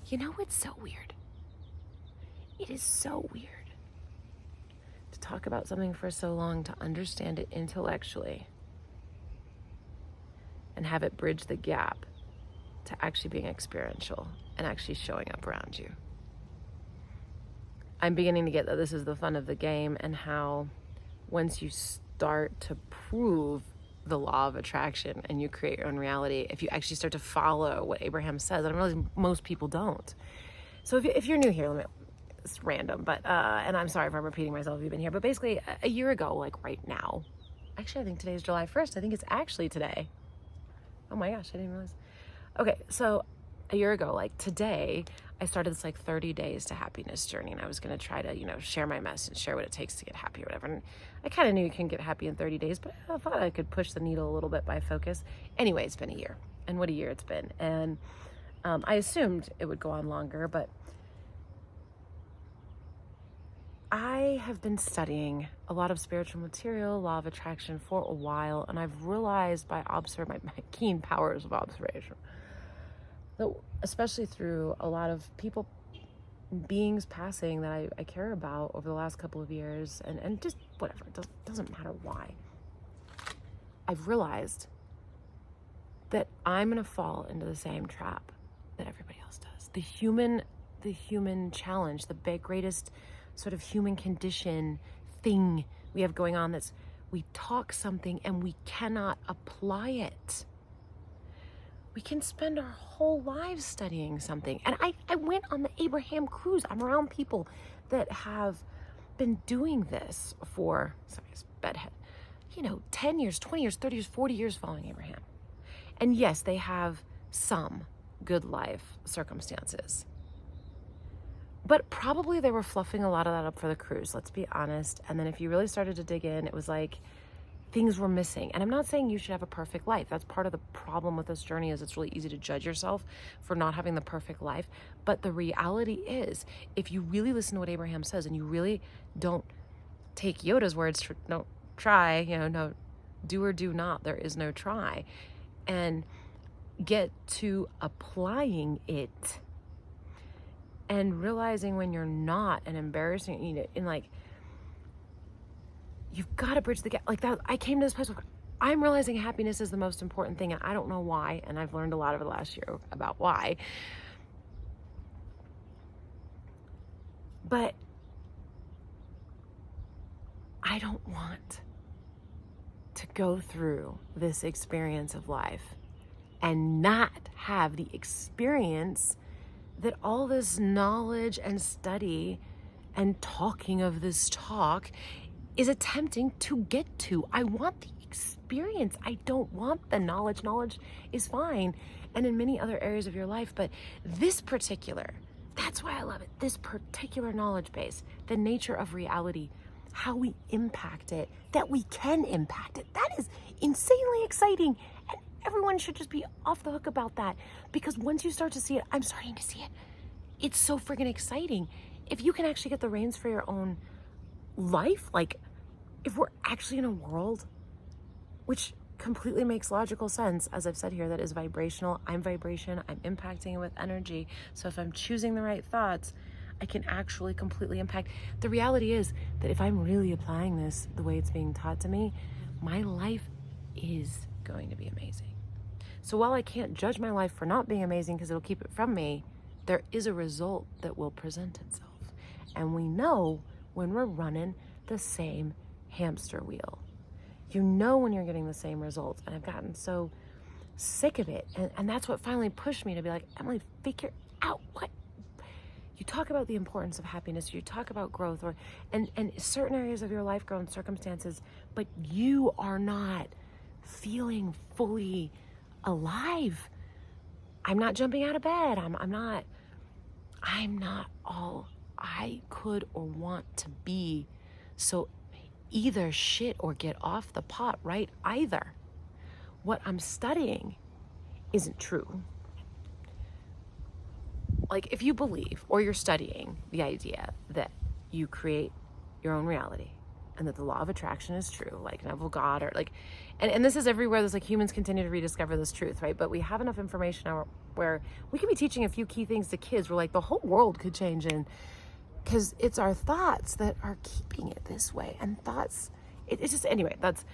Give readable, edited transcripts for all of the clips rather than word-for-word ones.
You know what's so weird? It is so weird to talk about something for so long, to understand it intellectually, and have it bridge the gap to actually being experiential and actually showing up around you. I'm beginning to get that this is the fun of the game, and how once you start to prove the law of attraction and you create your own reality, if you actually start to follow what Abraham says, and I realize most people don't. So if you're new here, it's random, but and I'm sorry if I'm repeating myself if you've been here, but basically a year ago, like right now, actually I think today's July 1st. I think it's actually today. Oh my gosh, I didn't realize. Okay, so a year ago, like today, I started this like 30 days to happiness journey, and I was going to try to, share my message, share what it takes to get happy or whatever. And I kind of knew you can get happy in 30 days, but I thought I could push the needle a little bit by focus. Anyway, it's been a year, and what a year it's been. And I assumed it would go on longer, but I have been studying a lot of spiritual material, law of attraction for a while, and I've realized by observing my keen powers of observation, that especially through a lot of beings passing that I care about over the last couple of years, and just whatever, it doesn't matter why, I've realized that I'm going to fall into the same trap that everybody else does. The human challenge, the greatest sort of human condition thing we have going on, that's we talk something and we cannot apply it. We can spend our whole lives studying something. And I went on the Abraham cruise. I'm around people that have been doing this for, sorry, it's bedhead, 10 years, 20 years, 30 years, 40 years following Abraham. And yes, they have some good life circumstances. But probably they were fluffing a lot of that up for the cruise, let's be honest. And then if you really started to dig in, it was like things were missing. And I'm not saying you should have a perfect life. That's part of the problem with this journey, is it's really easy to judge yourself for not having the perfect life. But the reality is, if you really listen to what Abraham says, and you really don't take Yoda's words, don't try, no, do or do not, there is no try, and get to applying it, and realizing when you're not, and embarrassing, and like, you've got to bridge the gap. Like that, I came to this place where I'm realizing happiness is the most important thing, and I don't know why, and I've learned a lot over the last year about why. But I don't want to go through this experience of life and not have the experience that all this knowledge and study and talking of this talk is attempting to get to. I want the experience. I don't want the knowledge. Knowledge is fine, and in many other areas of your life, but that's why I love it. This particular knowledge base, the nature of reality, how we impact it, that we can impact it. That is insanely exciting. And everyone should just be off the hook about that, because once you start to see it, I'm starting to see it. It's so friggin' exciting. If you can actually get the reins for your own life, like if we're actually in a world, which completely makes logical sense, as I've said here, that is vibrational. I'm vibration. I'm impacting it with energy. So if I'm choosing the right thoughts, I can actually completely impact. The reality is that if I'm really applying this the way it's being taught to me, my life is going to be amazing. So while I can't judge my life for not being amazing because it'll keep it from me, there is a result that will present itself. And we know when we're running the same hamster wheel. You know when you're getting the same results. And I've gotten so sick of it. And that's what finally pushed me to be like, Emily, figure out what. You talk about the importance of happiness, you talk about growth, and certain areas of your life, growth circumstances, but you are not feeling fully alive. I'm not jumping out of bed. I'm not all I could or want to be. So either shit or get off the pot, right? Either. What I'm studying isn't true. Like, if you believe, or you're studying the idea that you create your own reality and that the law of attraction is true, like Neville Goddard, like, and this is everywhere. There's like, humans continue to rediscover this truth, right? But we have enough information where we could be teaching a few key things to kids where like the whole world could change, and because it's our thoughts that are keeping it this way. And thoughts, it's just, anyway, that's,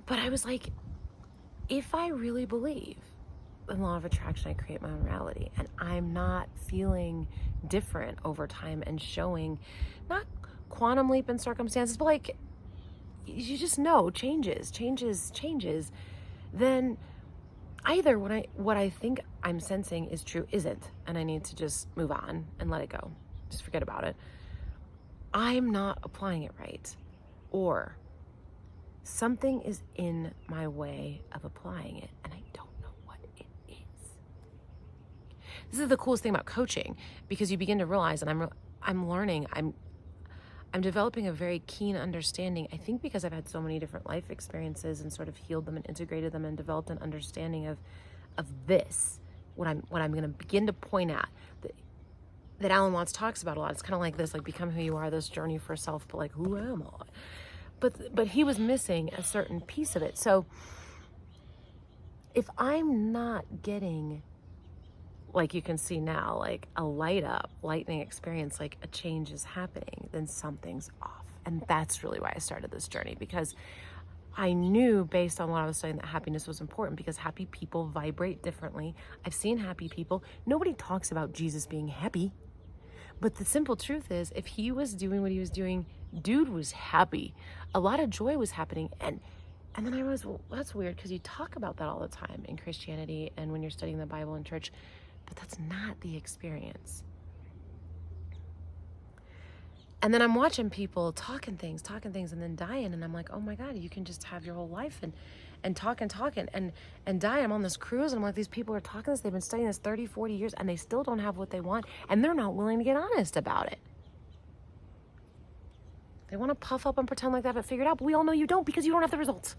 but I was like, if I really believe in law of attraction, I create my own reality, and I'm not feeling different over time and showing not quantum leap in circumstances, but like, you just know changes, then either what I think I'm sensing is true isn't, and I need to just move on and let it go. Just forget about it. I'm not applying it right, or something is in my way of applying it, and I don't know what it is. This is the coolest thing about coaching, because you begin to realize, and I'm learning, I'm developing a very keen understanding, I think because I've had so many different life experiences and sort of healed them and integrated them and developed an understanding of this, what I'm going to begin to point at, that Alan Watts talks about a lot. It's kind of like this, like become who you are, this journey for self, but like, who am I? But he was missing a certain piece of it. So if I'm not getting, like you can see now, like a lightning experience, like a change is happening, then something's off. And that's really why I started this journey, because I knew based on what I was studying that happiness was important, because happy people vibrate differently. I've seen happy people. Nobody talks about Jesus being happy. But the simple truth is, if he was doing what he was doing, dude was happy. A lot of joy was happening. And then I realized, well, that's weird, because you talk about that all the time in Christianity and when you're studying the Bible in church, but that's not the experience. And then I'm watching people talking things and then dying, and I'm like, oh my God, you can just have your whole life and talk and die. I'm on this cruise, and I'm like, these people are talking this, they've been studying this 30, 40 years, and they still don't have what they want, and they're not willing to get honest about it. They want to puff up and pretend like they have it figured out, but we all know you don't, because you don't have the results.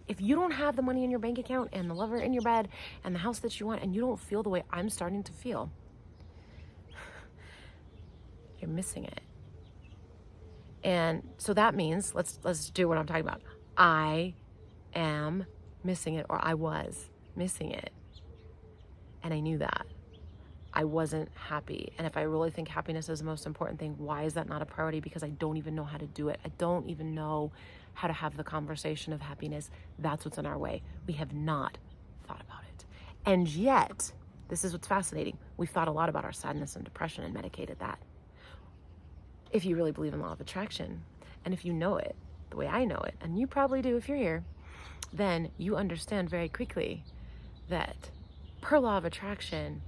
If you don't have the money in your bank account and the lover in your bed and the house that you want, and you don't feel the way I'm starting to feel, you're missing it. And so that means, let's do what I'm talking about. I am missing it, or I was missing it. And I knew that. I wasn't happy. And if I really think happiness is the most important thing, why is that not a priority? Because I don't even know how to do it. I don't even know how to have the conversation of happiness. That's what's in our way. We have not thought about it. And yet, this is what's fascinating. We've thought a lot about our sadness and depression and medicated that. If you really believe in law of attraction, and if you know it the way I know it, and you probably do if you're here, then you understand very quickly that per law of attraction,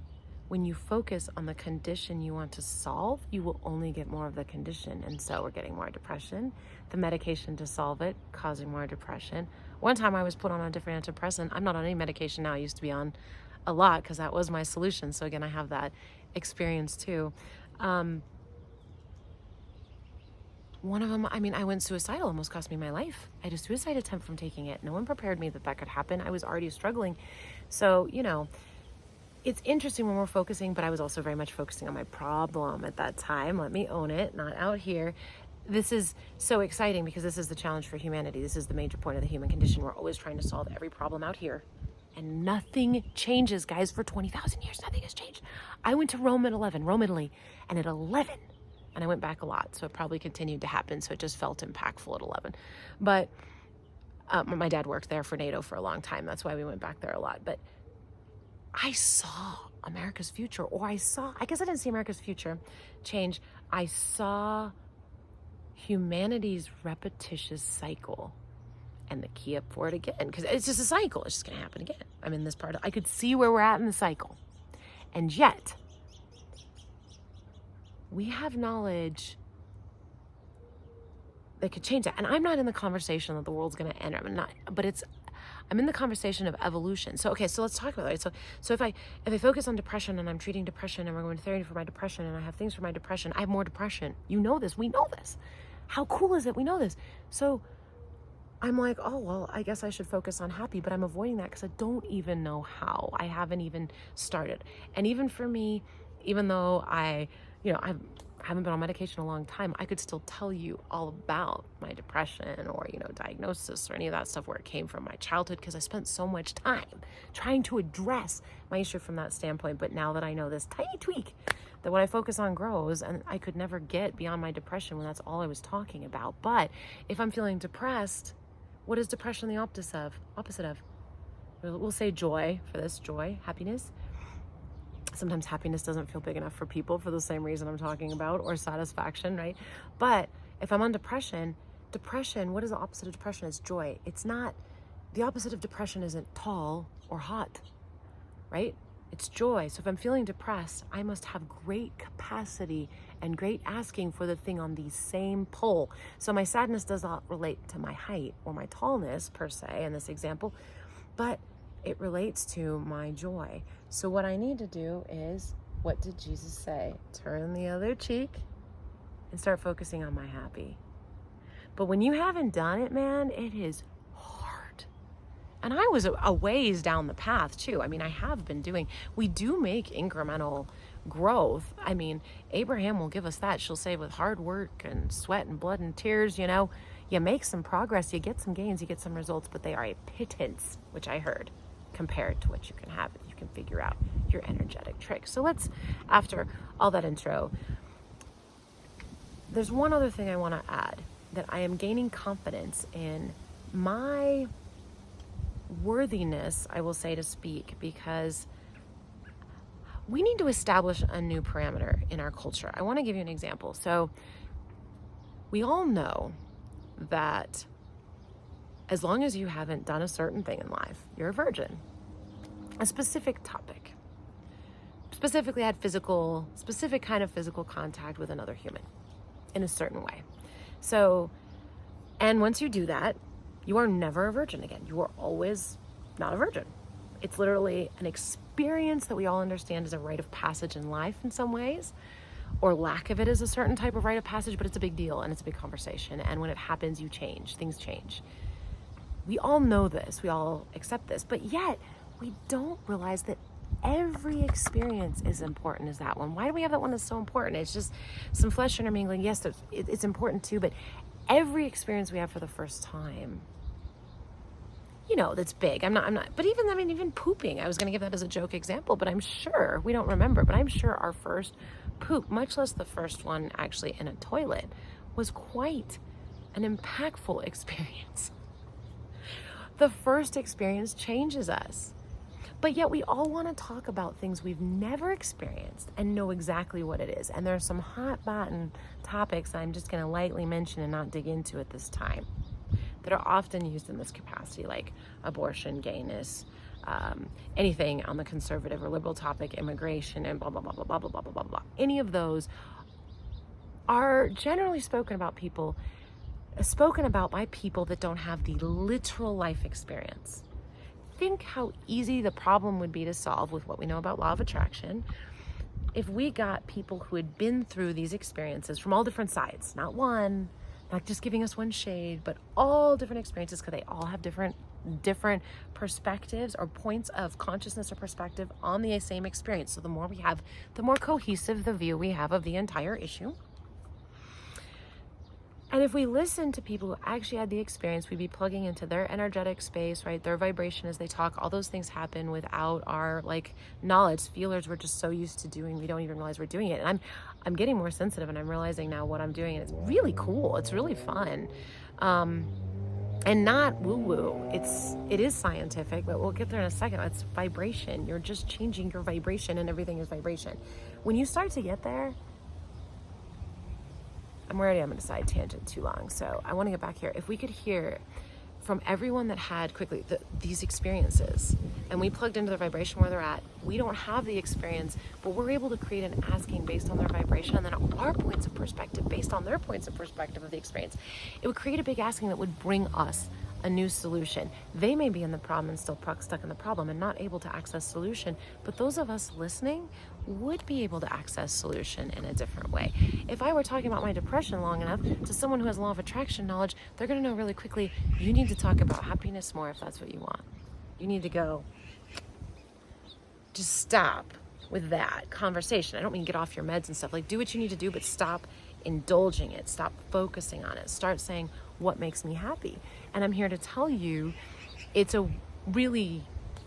when you focus on the condition you want to solve, you will only get more of the condition. And so we're getting more depression, the medication to solve it, causing more depression. One time I was put on a different antidepressant. I'm not on any medication now. I used to be on a lot because that was my solution. So again, I have that experience too. One of them, I went suicidal, almost cost me my life. I had a suicide attempt from taking it. No one prepared me that could happen. I was already struggling. So, it's interesting when we're focusing, but I was also very much focusing on my problem at that time. Let me own it, not out here. This is so exciting because this is the challenge for humanity. This is the major point of the human condition. We're always trying to solve every problem out here. And nothing changes, guys, for 20,000 years. Nothing has changed. I went to Rome, Italy, and at 11, and I went back a lot, so it probably continued to happen, so it just felt impactful at 11. But my dad worked there for NATO for a long time. That's why we went back there a lot. But I saw America's future, I guess I didn't see America's future change. I saw humanity's repetitious cycle and the key up for it again, because it's just a cycle. It's just going to happen again. I'm in this part. I could see where we're at in the cycle. And yet, we have knowledge that could change that. And I'm not in the conversation that the world's going to end. I'm in the conversation of evolution. So, okay, so let's talk about it. So if I focus on depression and I'm treating depression and we're going to therapy for my depression and I have things for my depression, I have more depression. You know this. We know this. How cool is it? We know this. So I'm like, oh, well, I guess I should focus on happy, but I'm avoiding that because I don't even know how. I haven't even started. And even for me, even though haven't been on medication in a long time, I could still tell you all about my depression or, diagnosis or any of that stuff, where it came from, my childhood, because I spent so much time trying to address my issue from that standpoint. But now that I know this tiny tweak, that what I focus on grows, and I could never get beyond my depression when that's all I was talking about. But if I'm feeling depressed, what is depression the opposite of? We'll say joy for this, joy, happiness. Sometimes happiness doesn't feel big enough for people for the same reason I'm talking about, or satisfaction, right? But if I'm on depression, what is the opposite of depression? It's joy. It's not, the opposite of depression isn't tall or hot, right? It's joy. So if I'm feeling depressed, I must have great capacity and great asking for the thing on the same pole. So my sadness does not relate to my height or my tallness per se in this example, but it relates to my joy. So what I need to do is, what did Jesus say? Turn the other cheek and start focusing on my happy. But when you haven't done it, man, it is hard. And I was a ways down the path too. I mean, I have been we do make incremental growth. I mean, Abraham will give us that. She'll say, with hard work and sweat and blood and tears, you make some progress, you get some gains, you get some results, but they are a pittance, which I heard, compared to what you can have if you can figure out your energetic trick. So let's, after all that intro, there's one other thing I want to add, that I am gaining confidence in my worthiness, I will say, to speak, because we need to establish a new parameter in our culture. I want to give you an example. So we all know that as long as you haven't done a certain thing in life, you're a virgin. A specific topic. Specifically had specific kind of physical contact with another human in a certain way. So, and once you do that, you are never a virgin again. You are always not a virgin. It's literally an experience that we all understand as a rite of passage in life in some ways, or lack of it is a certain type of rite of passage, but it's a big deal and it's a big conversation. And when it happens, you change, things change. We all know this, we all accept this, but yet we don't realize that every experience is important as that one. Why do we have that one that's so important? It's just some flesh intermingling. Yes, it's important too, but every experience we have for the first time, that's big. I'm not, but even pooping, I was going to give that as a joke example, but I'm sure, we don't remember, but I'm sure our first poop, much less the first one actually in a toilet, was quite an impactful experience. The first experience changes us. But yet we all want to talk about things we've never experienced and know exactly what it is. And there are some hot button topics I'm just going to lightly mention and not dig into at this time, that are often used in this capacity, like abortion, gayness, anything on the conservative or liberal topic, immigration, and blah, blah, blah, blah, blah, blah, blah, blah, blah. Any of those are generally spoken about by people that don't have the literal life experience. Think how easy the problem would be to solve with what we know about law of attraction if we got people who had been through these experiences from all different sides, not one, not just giving us one shade, but all different experiences, because they all have different perspectives or points of consciousness or perspective on the same experience. So the more we have, the more cohesive the view we have of the entire issue. And if we listen to people who actually had the experience, we'd be plugging into their energetic space, right? Their vibration as they talk. All those things happen without our knowledge. Feelers we're just so used to doing, we don't even realize we're doing it. And I'm getting more sensitive, and I'm realizing now what I'm doing, and it's really cool. It's really fun. And not woo-woo. It is scientific, but we'll get there in a second. It's vibration. You're just changing your vibration, and everything is vibration. When you start to get there, I'm going to side tangent too long, so I want to get back here. If we could hear from everyone that had quickly these experiences, and we plugged into their vibration where they're at, we don't have the experience, but we're able to create an asking based on their vibration, and then our points of perspective based on their points of perspective of the experience. It would create a big asking that would bring us a new solution. They may be in the problem and still stuck in the problem and not able to access solution, but those of us listening would be able to access solution in a different way. If I were talking about my depression long enough to someone who has law of attraction knowledge, they're going to know really quickly, you need to talk about happiness more if that's what you want. You need to go, just stop with that conversation. I don't mean get off your meds and stuff. Like, do what you need to do, but stop indulging it. Stop focusing on it. Start saying, what makes me happy? And I'm here to tell you, it's a really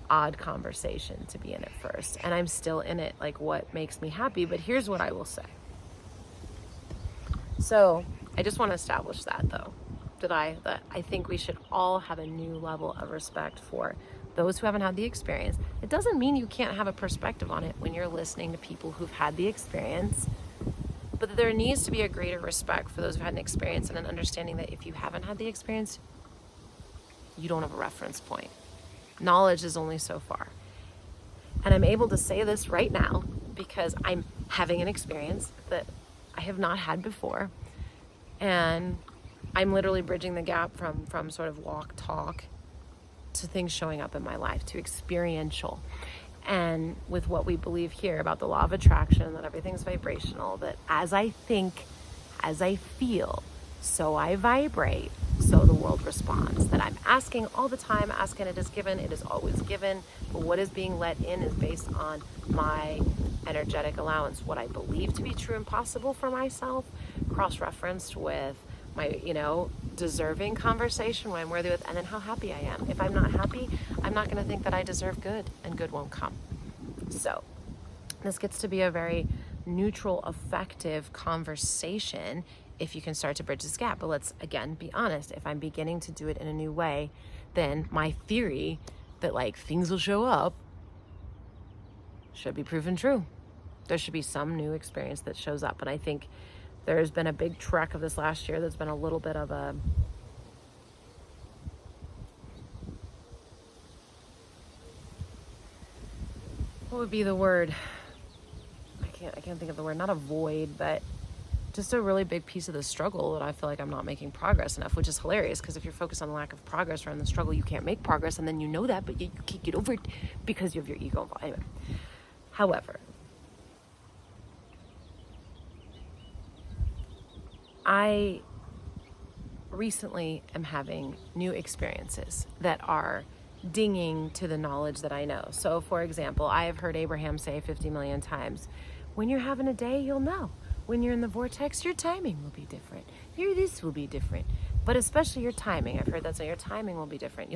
odd conversation to be in at first. And I'm still in it, like, what makes me happy? But here's what I will say. So I just want to establish that, though, that I think we should all have a new level of respect for those who haven't had the experience. It doesn't mean you can't have a perspective on it when you're listening to people who've had the experience, but there needs to be a greater respect for those who've had an experience and an understanding that if you haven't had the experience, you don't have a reference point. Knowledge is only so far. And I'm able to say this right now because I'm having an experience that I have not had before. And I'm literally bridging the gap from sort of walk, talk to things showing up in my life, to experiential. And with what we believe here about the law of attraction, that everything's vibrational, that as I think, as I feel, so I vibrate, so the world responds. That I'm asking all the time, asking it is given, it is always given, but what is being let in is based on my energetic allowance, what I believe to be true and possible for myself, cross-referenced with my, deserving conversation, what I'm worthy with, and then how happy I am. If I'm not happy, I'm not going to think that I deserve good, and good won't come. So this gets to be a very neutral, effective conversation if you can start to bridge this gap. But let's, again, be honest. If I'm beginning to do it in a new way, then my theory that, like, things will show up should be proven true. There should be some new experience that shows up. And I think there's been a big trek of this last year that's been a little bit of a what would be the word? I can't think of the word. Not a void, but just a really big piece of the struggle that I feel like I'm not making progress enough, which is hilarious because if you're focused on the lack of progress or on the struggle, you can't make progress, and then you know that, but you can't get over it because you have your ego involved. Anyway, however, I recently am having new experiences that are dinging to the knowledge that I know. So, for example, I have heard Abraham say 50 million times, when you're having a day, you'll know. When you're in the vortex, your timing will be different. This will be different. But especially your timing. I've heard that say your timing will be different.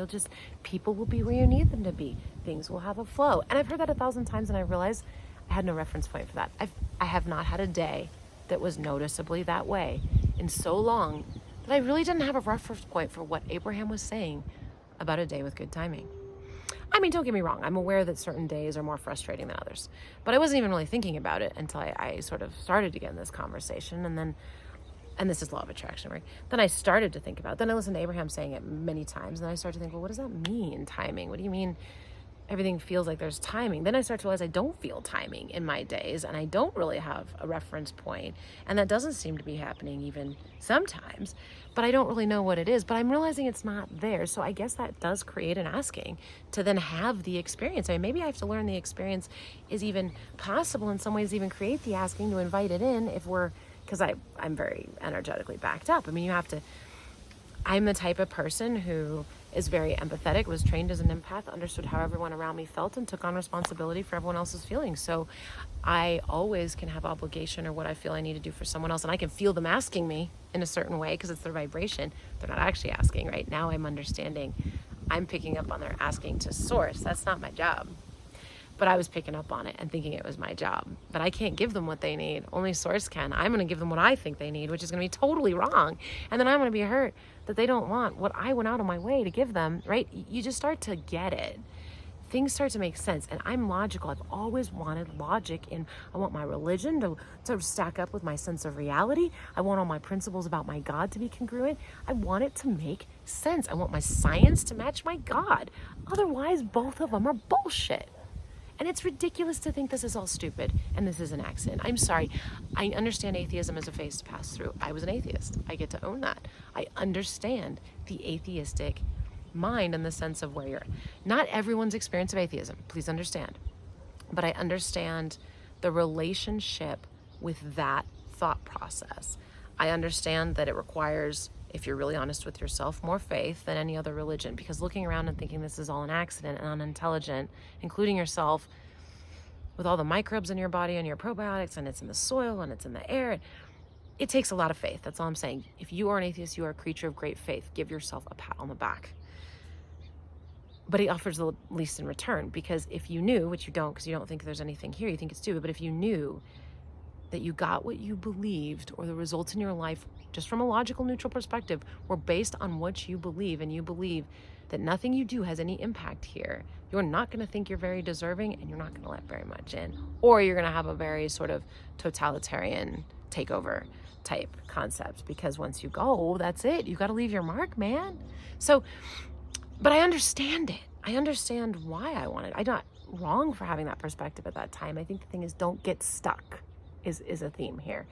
People will be where you need them to be. Things will have a flow. And I've heard that 1,000 times, and I realized I had no reference point for that. I have not had a day that was noticeably that way in so long that I really didn't have a reference point for what Abraham was saying about a day with good timing. I mean, don't get me wrong. I'm aware that certain days are more frustrating than others, but I wasn't even really thinking about it until I sort of started to get in this conversation. And this is law of attraction, right? Then I started to think about it. Then I listened to Abraham saying it many times, and I started to think, well, what does that mean, timing? What do you mean everything feels like there's timing? Then I start to realize I don't feel timing in my days, and I don't really have a reference point, and that doesn't seem to be happening even sometimes, but I don't really know what it is. But I'm realizing it's not there, so I guess that does create an asking to then have the experience. I mean, maybe I have to learn the experience is even possible in some ways, even create the asking to invite it in because I'm very energetically backed up. I mean, I'm the type of person who is very empathetic, was trained as an empath, understood how everyone around me felt, and took on responsibility for everyone else's feelings. So I always can have obligation or what I feel I need to do for someone else, and I can feel them asking me in a certain way because it's their vibration. They're not actually asking. Right now I'm understanding. I'm picking up on their asking to source. That's not my job. But I was picking up on it and thinking it was my job. But I can't give them what they need. Only source can. I'm going to give them what I think they need, which is going to be totally wrong. And then I'm going to be hurt that they don't want what I went out of my way to give them, right? You just start to get it. Things start to make sense. And I'm logical. I've always wanted logic I want my religion to stack up with my sense of reality. I want all my principles about my God to be congruent. I want it to make sense. I want my science to match my God. Otherwise, both of them are bullshit. And it's ridiculous to think this is all stupid and this is an accident. I'm sorry. I understand atheism is a phase to pass through. I was an atheist. I get to own that. I understand the atheistic mind in the sense of where you're. Not everyone's experience of atheism, please understand. But I understand the relationship with that thought process. I understand that it requires, if you're really honest with yourself, more faith than any other religion, because looking around and thinking this is all an accident and unintelligent, including yourself, with all the microbes in your body and your probiotics, and it's in the soil and it's in the air. It takes a lot of faith. That's all I'm saying. If you are an atheist, you are a creature of great faith. Give yourself a pat on the back. But he offers the least in return, because if you knew, which you don't because you don't think there's anything here, you think it's stupid, but if you knew that you got what you believed, or the results in your life, just from a logical, neutral perspective, were based on what you believe, and you believe that nothing you do has any impact here, you're not going to think you're very deserving, and you're not going to let very much in. Or you're going to have a very sort of totalitarian takeover type concept, because once you go, that's it. You got to leave your mark, man. So, but I understand it. I understand why I want it. I'm not wrong for having that perspective at that time. I think the thing is, don't get stuck is a theme here.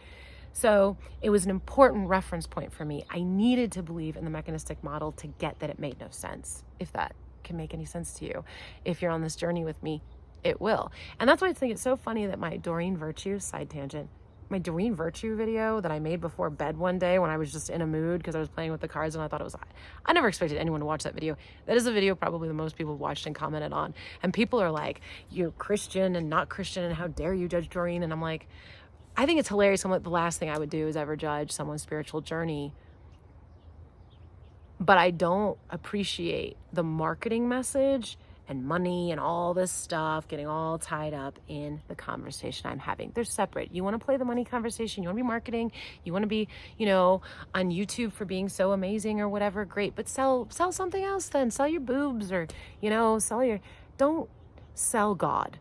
So it was an important reference point for me. I needed to believe in the mechanistic model to get that it made no sense, if that can make any sense to you. If you're on this journey with me, it will. And that's why I think it's so funny that my Doreen Virtue, side tangent, my Doreen Virtue video that I made before bed one day when I was just in a mood because I was playing with the cards and I thought it was, I never expected anyone to watch that video. That is a video probably the most people watched and commented on. And people are like, you're Christian and not Christian, and how dare you judge Doreen? And I'm like, I think it's hilarious. The last thing I would do is ever judge someone's spiritual journey. But I don't appreciate the marketing message and money and all this stuff getting all tied up in the conversation I'm having. They're separate. You want to play the money conversation, you want to be marketing, you want to be, on YouTube for being so amazing or whatever, great. But sell something else then. Sell your boobs, or, don't sell God.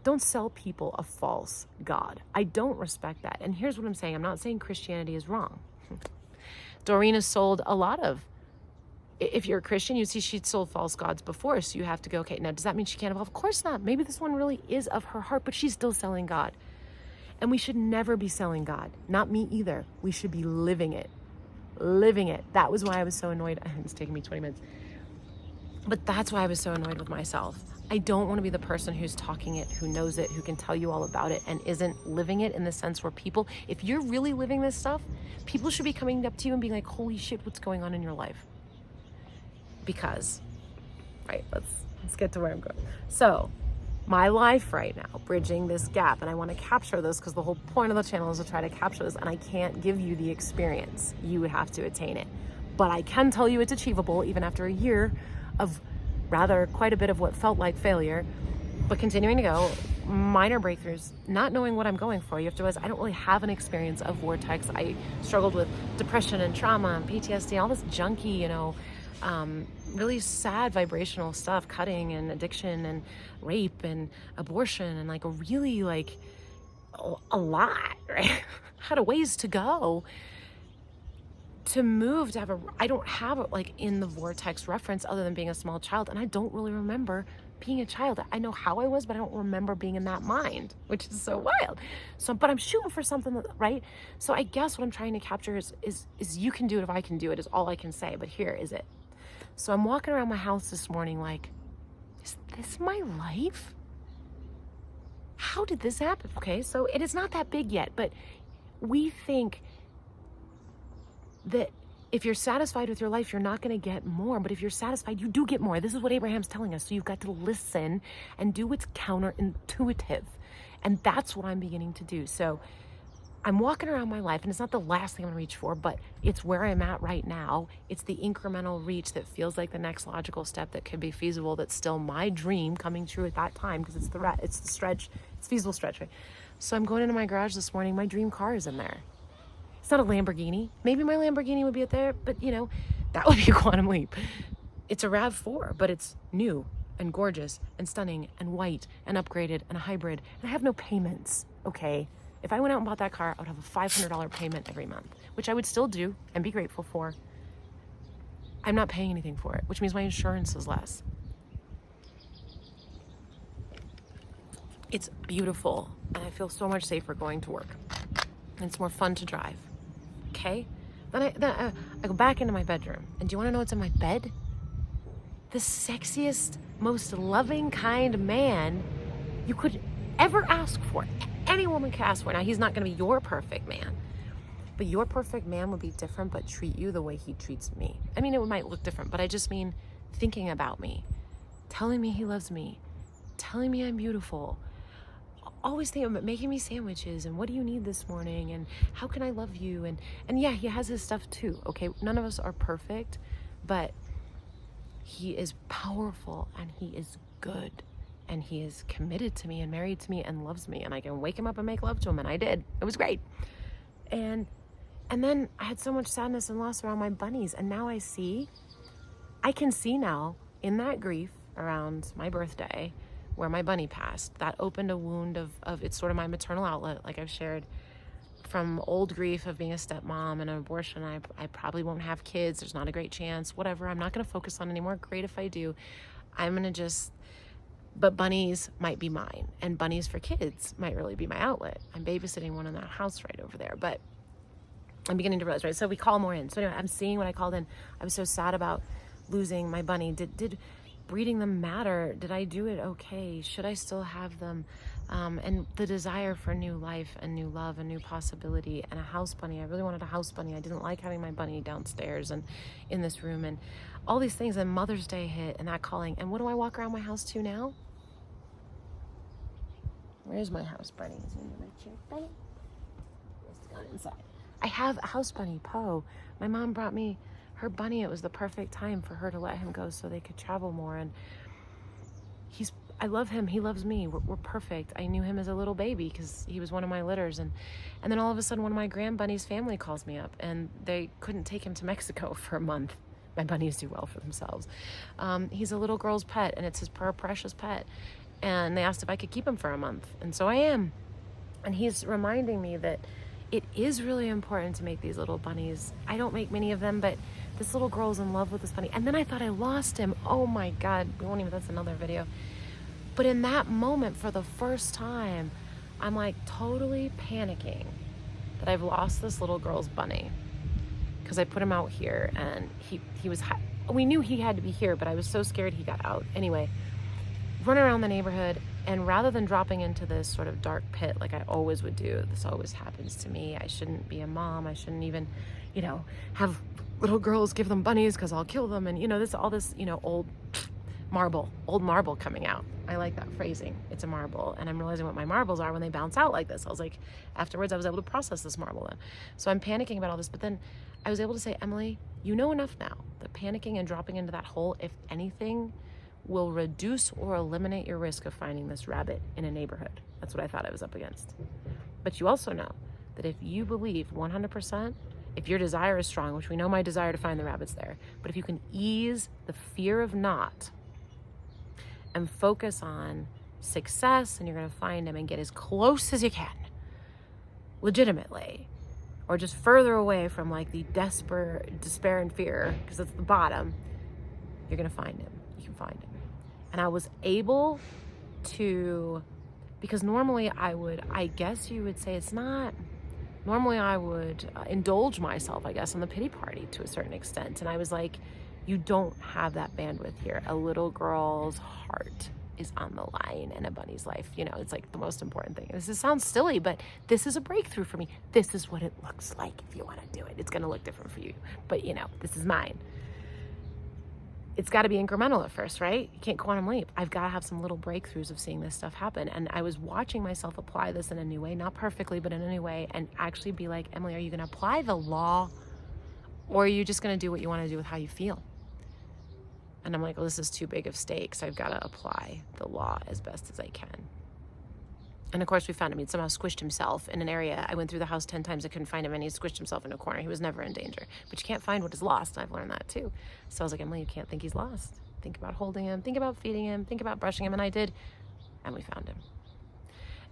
Don't sell people a false God. I don't respect that. And here's what I'm saying. I'm not saying Christianity is wrong. Doreen has sold a lot of, if you're a Christian, you see she sold false gods before. So you have to go, okay, now does that mean she can't evolve? Of course not. Maybe this one really is of her heart, but she's still selling God. And we should never be selling God. Not me either. We should be living it. Living it. That was why I was so annoyed. It's taking me 20 minutes. But that's why I was so annoyed with myself. I don't want to be the person who's talking it, who knows it, who can tell you all about it, and isn't living it, in the sense where people, if you're really living this stuff, people should be coming up to you and being like, holy shit, what's going on in your life? Because, right, let's get to where I'm going. So, my life right now, bridging this gap, and I want to capture this because the whole point of the channel is to try to capture this, and I can't give you the experience. You would have to attain it. But I can tell you it's achievable, even after a year of rather quite a bit of what felt like failure, but continuing to go, minor breakthroughs, not knowing what I'm going for. You have to realize I don't really have an experience of vortex. I struggled with depression and trauma and PTSD, all this junky, really sad vibrational stuff, cutting and addiction and rape and abortion, and like a really a lot, right? Had a ways to go to move to have I don't have in the vortex reference other than being a small child, and I don't really remember being a child. I know how I was, but I don't remember being in that mind, which is so wild. So, but I'm shooting for something, right? So I guess what I'm trying to capture is you can do it if I can do it, is all I can say. But here is it. So I'm walking around my house this morning like, is this my life? How did this happen? Okay, so it is not that big yet, but we think that if you're satisfied with your life, you're not going to get more. But if you're satisfied, you do get more. This is what Abraham's telling us. So you've got to listen and do what's counterintuitive. And that's what I'm beginning to do. So I'm walking around my life, and it's not the last thing I'm going to reach for, but it's where I'm at right now. It's the incremental reach that feels like the next logical step that could be feasible. That's still my dream coming true at that time, because it's the stretch. It's feasible stretch, right? So I'm going into my garage this morning. My dream car is in there. It's not a Lamborghini. Maybe my Lamborghini would be up there, but that would be a quantum leap. It's a RAV4, but it's new and gorgeous and stunning and white and upgraded and a hybrid. And I have no payments, okay? If I went out and bought that car, I would have a $500 payment every month, which I would still do and be grateful for. I'm not paying anything for it, which means my insurance is less. It's beautiful, and I feel so much safer going to work. And it's more fun to drive. Okay? Then I go back into my bedroom. And do you want to know what's in my bed? The sexiest, most loving, kind man you could ever ask for. Any woman can ask for. Now, he's not going to be your perfect man. But your perfect man would be different, but treat you the way he treats me. I mean, it might look different, but I just mean thinking about me. Telling me he loves me. Telling me I'm beautiful. always thinking about making me sandwiches and what do you need this morning and how can I love you, and yeah, he has his stuff too. Okay, none of us are perfect, but he is powerful and he is good and he is committed to me and married to me and loves me, and I can wake him up and make love to him, and I did. It was great. And then I had so much sadness and loss around my bunnies, and now I can see now in that grief around my birthday where my bunny passed, that opened a wound of it's sort of my maternal outlet, like I've shared, from old grief of being a stepmom and an abortion. I probably won't have kids. There's not a great chance, whatever. I'm not going to focus on anymore. Great if I do. I'm going to but bunnies might be mine, and bunnies for kids might really be my outlet. I'm babysitting one in that house right over there, but I'm beginning to realize, right? So we call more in. So anyway, I'm seeing what I called in. I was so sad about losing my bunny. Did breeding them matter? Did I do it okay? Should I still have them? And the desire for new life and new love and new possibility and a house bunny. I really wanted a house bunny. I didn't like having my bunny downstairs and in this room and all these things. And Mother's Day hit and that calling. And what do I walk around my house to now? Where's my house bunny? Is it in my chair, bunny? It's gone inside. I have a house bunny, Poe. My mom brought me her bunny. It was the perfect time for her to let him go so they could travel more. And I love him. He loves me. We're perfect. I knew him as a little baby because he was one of my litters. And then all of a sudden, one of my grand bunnies' family calls me up, and they couldn't take him to Mexico for a month. My bunnies do well for themselves. He's a little girl's pet, and it's his precious pet. And they asked if I could keep him for a month. And so I am. And he's reminding me that it is really important to make these little bunnies. I don't make many of them, but this little girl's in love with this bunny. And then I thought I lost him. Oh my God. That's another video. But in that moment, for the first time, I'm like totally panicking that I've lost this little girl's bunny. Because I put him out here and he was, we knew he had to be here, but I was so scared he got out. Anyway, run around the neighborhood, and rather than dropping into this sort of dark pit like I always would do, this always happens to me. I shouldn't be a mom. I shouldn't even, have little girls give them bunnies because I'll kill them. And, all this, old marble coming out. I like that phrasing. It's a marble. And I'm realizing what my marbles are when they bounce out like this. I was like, afterwards, I was able to process this marble then. So I'm panicking about all this, but then I was able to say, Emily, you know enough now that panicking and dropping into that hole, if anything, will reduce or eliminate your risk of finding this rabbit in a neighborhood. That's what I thought I was up against. But you also know that if you believe 100%, if your desire is strong, which we know my desire to find the rabbit's there, but if you can ease the fear of not and focus on success, and you're going to find him and get as close as you can, legitimately, or just further away from like the despair and fear, because it's the bottom, you're going to find him. You can find him. And I was able to, because normally I guess you would say normally I would indulge myself, I guess, on the pity party to a certain extent. And I was like, you don't have that bandwidth here. A little girl's heart is on the line in a bunny's life. It's like the most important thing. This sounds silly, but this is a breakthrough for me. This is what it looks like if you want to do it. It's going to look different for you, but this is mine. It's got to be incremental at first, right? You can't quantum leap. I've got to have some little breakthroughs of seeing this stuff happen. And I was watching myself apply this in a new way, not perfectly, but in a new way, and actually be like, Emily, are you going to apply the law, or are you just going to do what you want to do with how you feel? And I'm like, well, this is too big of stakes. I've got to apply the law as best as I can. And of course, we found him. He'd somehow squished himself in an area. I went through the house 10 times. I couldn't find him, and he squished himself in a corner. He was never in danger. But you can't find what is lost. I've learned that too. So I was like, Emily, you can't think he's lost. Think about holding him. Think about feeding him. Think about brushing him. And I did. And we found him.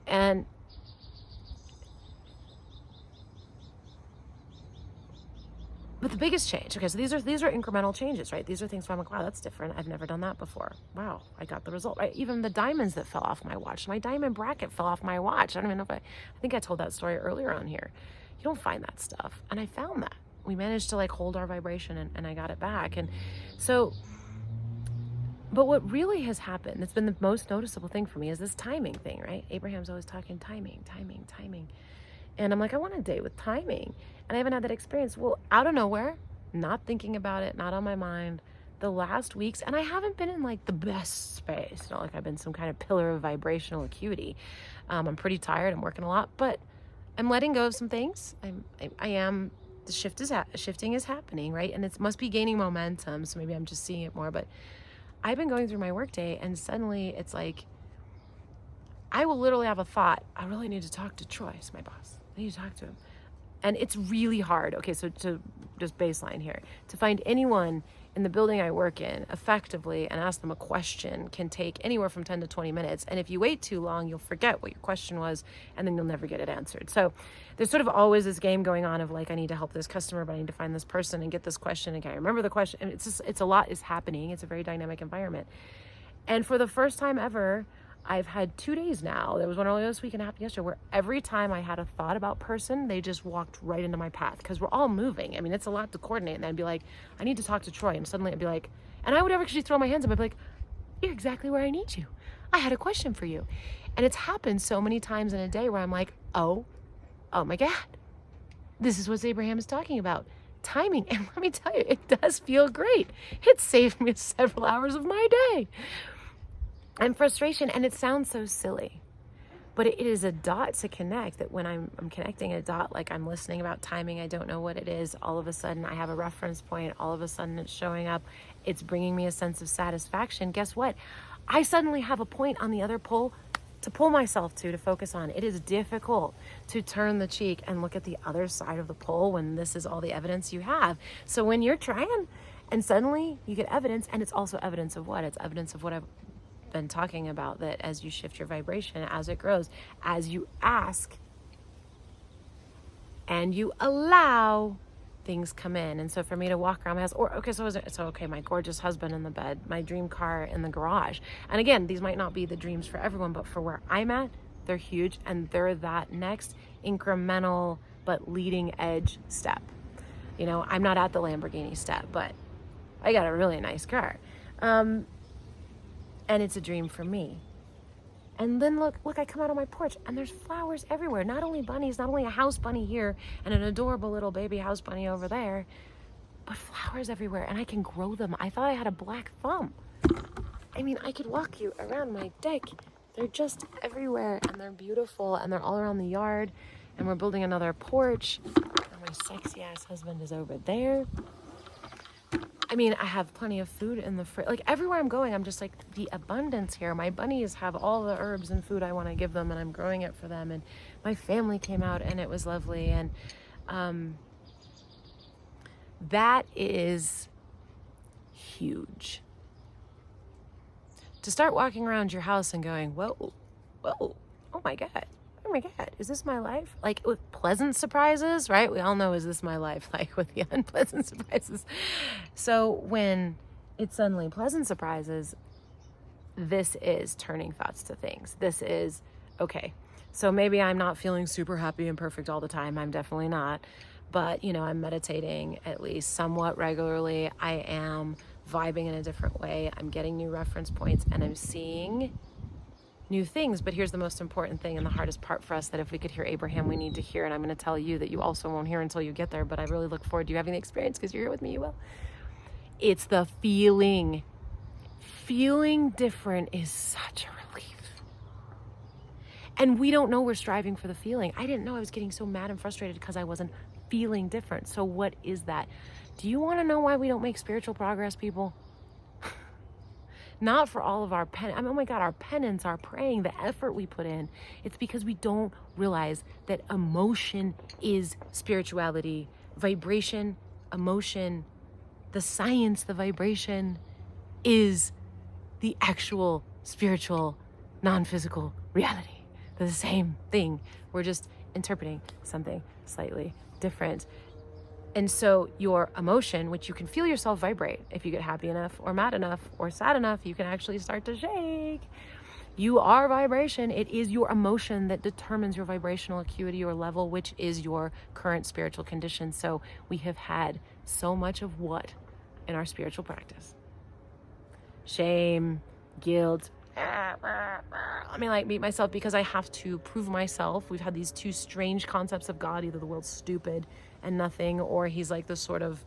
And but the biggest change, okay, so these are incremental changes, right? These are things where I'm like, wow, that's different. I've never done that before. Wow, I got the result, right? Even the diamonds that fell off my watch. My diamond bracket fell off my watch. I don't even know if I think I told that story earlier on here. You don't find that stuff. And I found that. We managed to like hold our vibration and I got it back. And so, but what really has happened, that's been the most noticeable thing for me, is this timing thing, right? Abraham's always talking timing. And I'm like, I want a date with timing. And I haven't had that experience. Well, out of nowhere, not thinking about it, not on my mind, the last weeks, and I haven't been in like the best space. It's not like I've been some kind of pillar of vibrational acuity. I'm pretty tired. I'm working a lot, but I'm letting go of some things. I am. The shifting is happening, right? And it must be gaining momentum. So maybe I'm just seeing it more. But I've been going through my workday, and suddenly it's like I will literally have a thought. I really need to talk to Troy. It's my boss. I need to talk to him. And it's really hard. Okay, so to just baseline here, to find anyone in the building I work in effectively and ask them a question can take anywhere from 10 to 20 minutes. And if you wait too long, you'll forget what your question was, and then you'll never get it answered. So there's sort of always this game going on of like, I need to help this customer, but I need to find this person and get this question. And can I remember the question? And it's a lot is happening. It's a very dynamic environment. And for the first time ever, I've had 2 days now. There was one earlier this week and happened yesterday where every time I had a thought about person, they just walked right into my path because we're all moving. I mean, it's a lot to coordinate. And I'd be like, I need to talk to Troy. And suddenly I'd be like, and I would actually throw my hands up. I'd be like, you're exactly where I need you. I had a question for you. And it's happened so many times in a day where I'm like, oh my God, this is what Abraham is talking about. Timing. And let me tell you, it does feel great. It saved me several hours of my day. And frustration, and it sounds so silly, but it is a dot to connect that when I'm connecting a dot, like I'm listening about timing, I don't know what it is. All of a sudden I have a reference point. All of a sudden it's showing up. It's bringing me a sense of satisfaction. Guess what? I suddenly have a point on the other pole to pull myself to focus on. It is difficult to turn the cheek and look at the other side of the pole when this is all the evidence you have. So when you're trying and suddenly you get evidence, and it's also evidence of what? It's evidence of what I've been talking about, that as you shift your vibration, as it grows, as you ask and you allow, things come in. And so for me to walk around my house, okay, my gorgeous husband in the bed, my dream car in the garage. And again, these might not be the dreams for everyone, but for where I'm at, they're huge, and they're that next incremental but leading edge step. You know, I'm not at the Lamborghini step, but I got a really nice car. And it's a dream for me. And then look, I come out on my porch and there's flowers everywhere. Not only bunnies, not only a house bunny here and an adorable little baby house bunny over there, but flowers everywhere, and I can grow them. I thought I had a black thumb. I mean, I could walk you around my deck. They're just everywhere, and they're beautiful, and they're all around the yard, and we're building another porch. And my sexy ass husband is over there. I mean, I have plenty of food in the fridge. Like everywhere I'm going, I'm just like, the abundance here. My bunnies have all the herbs and food I want to give them, and I'm growing it for them. And my family came out, and it was lovely. And that is huge. To start walking around your house and going, whoa, oh my God, is this my life? Like with pleasant surprises, right? We all know, is this my life? Like with the unpleasant surprises. So when it's suddenly pleasant surprises, this is turning thoughts to things. This is, okay, so maybe I'm not feeling super happy and perfect all the time. I'm definitely not. But, you know, I'm meditating at least somewhat regularly. I am vibing in a different way. I'm getting new reference points, and I'm seeing new things. But here's the most important thing and the hardest part for us, that if we could hear Abraham, we need to hear. And I'm going to tell you that you also won't hear until you get there. But I really look forward to you having the experience, because you're here with me, you will. It's the feeling. Feeling different is such a relief. And we don't know we're striving for the feeling. I didn't know I was getting so mad and frustrated because I wasn't feeling different. So what is that? Do you want to know why we don't make spiritual progress, people? Not for all of our oh my God, our penance, our praying, the effort we put in. It's because we don't realize that emotion is spirituality. Vibration, emotion, the science, the vibration is the actual spiritual, non-physical reality. They're the same thing. We're just interpreting something slightly different. And so your emotion, which you can feel yourself vibrate, if you get happy enough or mad enough or sad enough, you can actually start to shake. You are vibration. It is your emotion that determines your vibrational acuity or level, which is your current spiritual condition. So we have had so much of what in our spiritual practice? Shame, guilt. Let me like beat myself because I have to prove myself. We've had these two strange concepts of God. Either the world's stupid and nothing, or he's like this sort of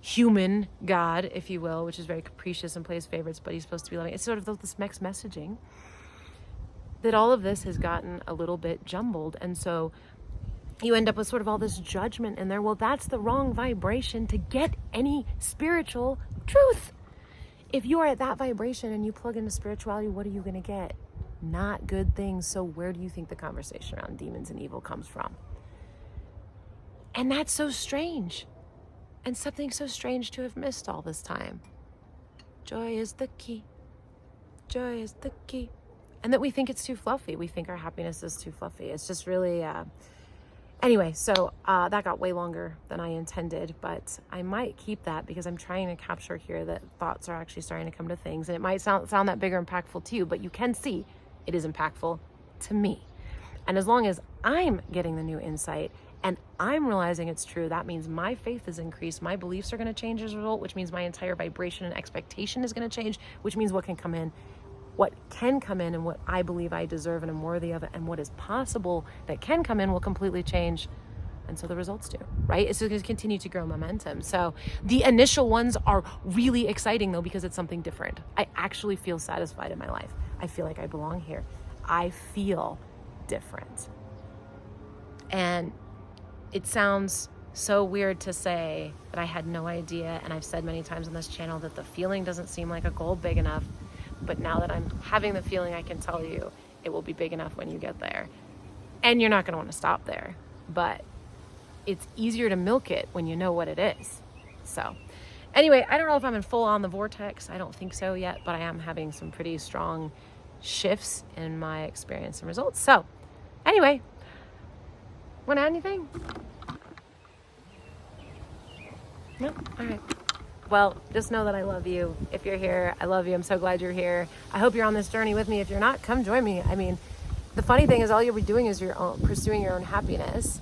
human God, if you will, which is very capricious and plays favorites, but he's supposed to be loving. It's sort of this mixed messaging that all of this has gotten a little bit jumbled. And so you end up with sort of all this judgment in there. Well, that's the wrong vibration to get any spiritual truth. If you are at that vibration and you plug into spirituality, what are you going to get? Not good things. So where do you think the conversation around demons and evil comes from? And that's so strange. And something so strange to have missed all this time. Joy is the key. Joy is the key. And that we think it's too fluffy. We think our happiness is too fluffy. It's just really... Anyway, so that got way longer than I intended, but I might keep that because I'm trying to capture here that thoughts are actually starting to come to things. And it might sound that bigger impactful to you, but you can see it is impactful to me. And as long as I'm getting the new insight and I'm realizing it's true, that means my faith is increased. My beliefs are going to change as a result, which means my entire vibration and expectation is going to change, which means what can come in and what I believe I deserve and am worthy of it and what is possible that can come in will completely change. And so the results do, right? It's going to continue to grow momentum. So the initial ones are really exciting though, because it's something different. I actually feel satisfied in my life. I feel like I belong here. I feel different. And it sounds so weird to say that I had no idea. And I've said many times on this channel that the feeling doesn't seem like a goal big enough. But now that I'm having the feeling, I can tell you it will be big enough when you get there. And you're not going to want to stop there. But it's easier to milk it when you know what it is. So anyway, I don't know if I'm in full on the vortex. I don't think so yet. But I am having some pretty strong shifts in my experience and results. So anyway, want to add anything? No? All right. Well, just know that I love you. If you're here, I love you. I'm so glad you're here. I hope you're on this journey with me. If you're not, come join me. I mean, the funny thing is all you'll be doing is pursuing your own happiness.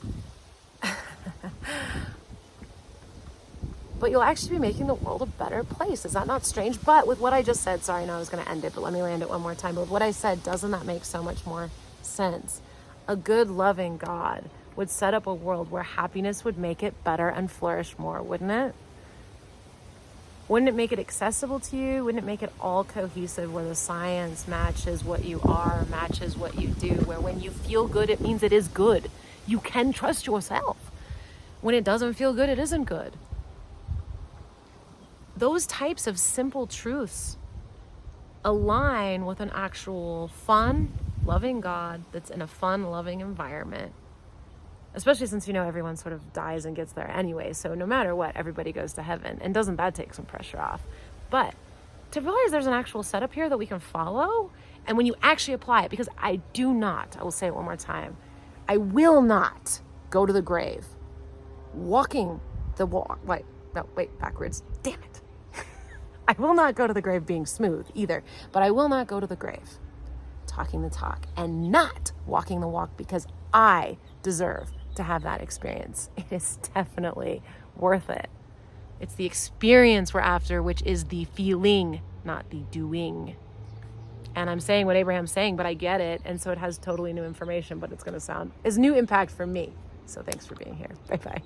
But you'll actually be making the world a better place. Is that not strange? But with what I just said, sorry, no, I was going to end it, but let me land it one more time. But with what I said, doesn't that make so much more sense? A good, loving God would set up a world where happiness would make it better and flourish more, wouldn't it? Wouldn't it make it accessible to you? Wouldn't it make it all cohesive where the science matches what you are, matches what you do, where when you feel good, it means it is good. You can trust yourself. When it doesn't feel good, it isn't good. Those types of simple truths align with an actual fun, loving God that's in a fun, loving environment. Especially since, everyone sort of dies and gets there anyway. So no matter what, everybody goes to heaven. And doesn't that take some pressure off? But to realize there's an actual setup here that we can follow. And when you actually apply it, because I will say it one more time, I will not go to the grave walking the walk. Backwards. Damn it. I will not go to the grave being smooth either. But I will not go to the grave talking the talk and not walking the walk because I deserve to have that experience. It is definitely worth it. It's the experience we're after, which is the feeling, not the doing. And I'm saying what Abraham's saying, but I get it. And so it has totally new information, but it's going to sound is new impact for me. So thanks for being here. Bye-bye.